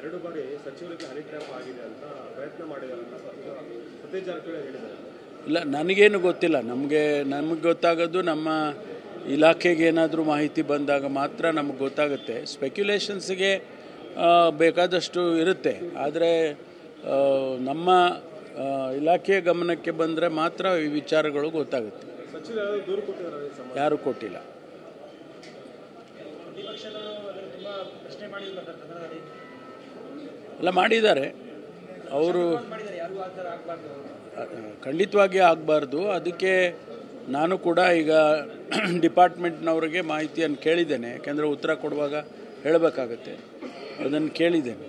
2 ಬಾರಿ ಸಚಿವರಿಗೆ honey trap ಆಗಿದೆ ಅಂತ ಪ್ರಯತ್ನ ಮಾಡಿದ್ದಾರೆ ಅಂತ ಸತೀಶ್ ಜಾರಕಿಹೊಳಿ ಹೇಳಿದ್ದಾರೆ. ಇಲ್ಲ, ನನಗೇನು ಗೊತ್ತಿಲ್ಲ. ನಮಗೆ ಗೊತ್ತಾಗೋದು ನಮ್ಮ ಇಲಾಖೆಗೆ ಏನಾದರೂ ಮಾಹಿತಿ ಬಂದಾಗ ಮಾತ್ರ ನಮಗೆ ಗೊತ್ತಾಗುತ್ತೆ. ಸ್ಪೆಕ್ಯುಲೇಷನ್ಸ್ಗೆ ಬೇಕಾದಷ್ಟು ಇರುತ್ತೆ, ಆದರೆ ನಮ್ಮ ಇಲಾಖೆಯ ಗಮನಕ್ಕೆ ಬಂದರೆ ಮಾತ್ರ ಈ ವಿಚಾರಗಳು ಗೊತ್ತಾಗುತ್ತೆ. ಯಾರು ಕೊಟ್ಟಿಲ್ಲ. ಅಲ್ಲ, ಮಾಡಿದ್ದಾರೆ ಅವರು, ಖಂಡಿತವಾಗಿ ಆಗಬಾರ್ದು. ಅದಕ್ಕೆ ನಾನು ಕೂಡ ಈಗ ಡಿಪಾರ್ಟ್ಮೆಂಟ್ನವ್ರಿಗೆ ಮಾಹಿತಿಯನ್ನು ಕೇಳಿದ್ದೇನೆ. ಯಾಕೆಂದರೆ ಉತ್ತರ ಕೊಡುವಾಗ ಹೇಳಬೇಕಾಗತ್ತೆ, ಅದನ್ನು ಕೇಳಿದ್ದೇನೆ.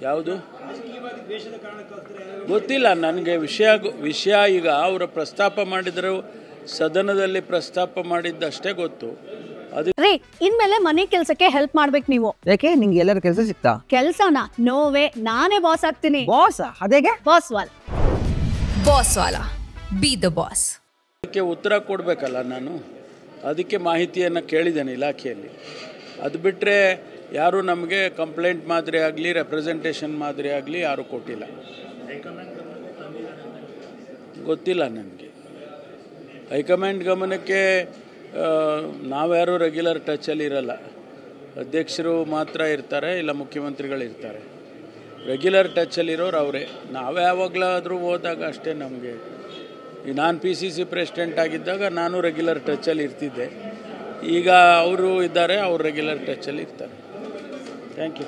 ಯಾವುದು ಗೊತ್ತಿಲ್ಲ ನನಗೆ. ವಿಷಯ ಈಗ ಅವರ ಪ್ರಸ್ತಾಪ ಮಾಡಿದರು, ಸದನದಲ್ಲಿ ಪ್ರಸ್ತಾಪ ಮಾಡಿದ್ದಷ್ಟೇ ಗೊತ್ತು. ರೀ, ಇನ್ಮೇಲೆ ಮನೆ ಕೆಲಸಕ್ಕೆ ಹೆಲ್ಪ್ ಮಾಡ್ಬೇಕು ನೀವು. ಯಾಕೆ ನಿಂಗೆ ಎಲ್ಲರ ಕೆಲಸ ಸಿಗ್ತಾ? ಕೆಲಸನ ನೋವೇ, ನಾನೇ ಬಾಸ್ ಆಗ್ತೀನಿ. ಬಾಸ್? ಅದೇಗೆ? ಬಾಸ್ ವಾಲ ಬಿ ದ ಬಾಸ್. ಅದಕ್ಕೆ ಉತ್ತರ ಕೊಡಬೇಕಲ್ಲ ನಾನು. ಅದಕ್ಕೆ ಮಾಹಿತಿಯನ್ನು ಕೇಳಿದ್ದೇನೆ ಇಲಾಖೆಯಲ್ಲಿ. ಅದು ಬಿಟ್ಟರೆ ಯಾರೂ ನಮಗೆ ಕಂಪ್ಲೇಂಟ್ ಮಾದರಿ ಆಗಲಿ, ರೆಪ್ರೆಸೆಂಟೇಷನ್ ಮಾದರಿ ಆಗಲಿ ಯಾರೂ ಕೊಟ್ಟಿಲ್ಲ. ಗೊತ್ತಿಲ್ಲ ನನಗೆ. ಹೈಕಮಾಂಡ್ ಗಮನಕ್ಕೆ ನಾವ್ಯಾರೂ ರೆಗ್ಯುಲರ್ ಟಚಲ್ಲಿ ಇರಲ್ಲ. ಅಧ್ಯಕ್ಷರು ಮಾತ್ರ ಇರ್ತಾರೆ, ಇಲ್ಲ ಮುಖ್ಯಮಂತ್ರಿಗಳು ಇರ್ತಾರೆ. ರೆಗ್ಯುಲರ್ ಟಚಲ್ಲಿರೋರು ಅವರೇ. ನಾವು ಯಾವಾಗಲಾದರೂ ಹೋದಾಗ ಅಷ್ಟೇ ನಮಗೆ. ನಾನು PCC ಪ್ರೆಸಿಡೆಂಟ್ ಆಗಿದ್ದಾಗ ನಾನು ರೆಗ್ಯುಲರ್ ಟಚಲ್ಲಿ ಇರ್ತಿದ್ದೆ. ಈಗ ಅವರು ಇದ್ದಾರೆ, ಅವರು ರೆಗ್ಯುಲರ್ ಟಚಲ್ಲಿ ಇರ್ತಾರೆ. Thank you.